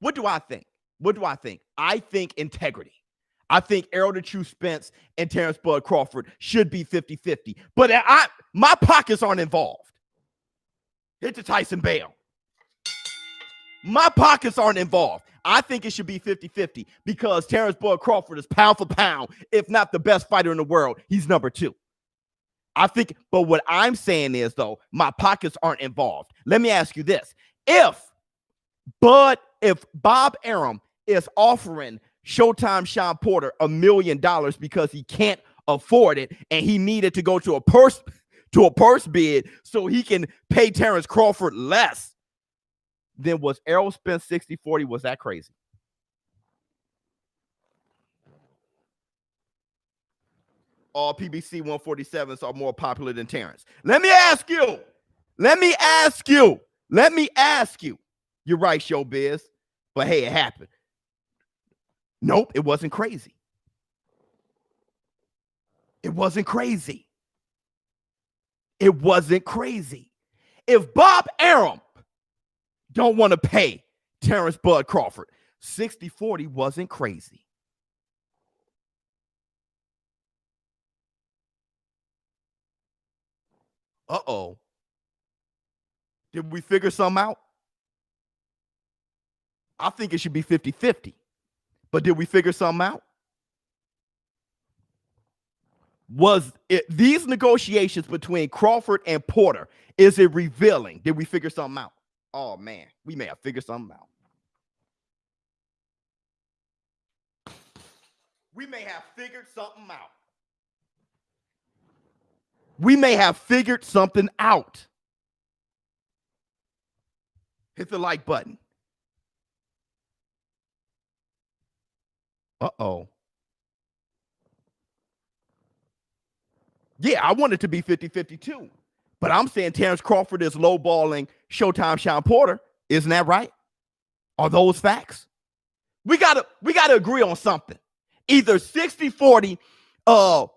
What do I think? I think integrity. I think Errol the True Spence and Terrence Bud Crawford should be 50-50. But my pockets aren't involved. Hit the Tyson Bale. My pockets aren't involved. I think it should be 50-50 because Terrence Bud Crawford is pound for pound, if not the best fighter in the world. He's number 2. I think, but what I'm saying is, though, my pockets aren't involved. Let me ask you this. If Bob Arum is offering Showtime Sean Porter $1 million because he can't afford it and he needed to go to a purse bid so he can pay Terrence Crawford less, then was Errol Spence 60-40? Was that crazy? All PBC 147s are more popular than Terrence. Let me ask you. You're right, ShowBizz. But hey, it happened. Nope, it wasn't crazy. It wasn't crazy. If Bob Arum don't want to pay Terrence Bud Crawford, 60-40 wasn't crazy. Uh-oh. Did we figure something out? I think it should be 50-50. But did we figure something out? Was it these negotiations between Crawford and Porter, is it revealing? Did we figure something out? Oh, man, we may have figured something out. We may have figured something out. Hit the like button. Uh-oh. Yeah, I want it to be 50-50 too. But I'm saying Terrence Crawford is lowballing Showtime Sean Porter. Isn't that right? Are those facts? We gotta agree on something. Either 60-40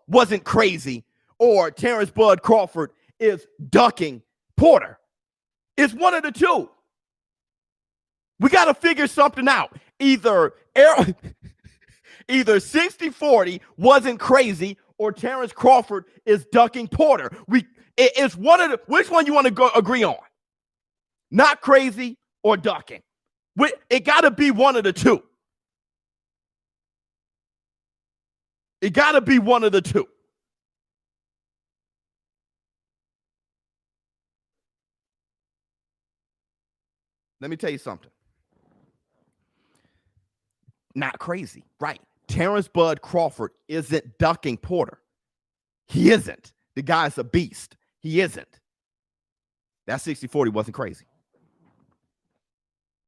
wasn't crazy, or Terrence Bud Crawford is ducking Porter. It's one of the two. We got to figure something out. Either 60-40 wasn't crazy, or Terrence Crawford is ducking Porter. It's one of the. Which one you want to agree on? Not crazy or ducking. It got to be one of the two. It got to be one of the two. Let me tell you something. Not crazy, right? Terrence Bud Crawford isn't ducking Porter. He isn't. The guy's a beast. He isn't. That 60-40 wasn't crazy.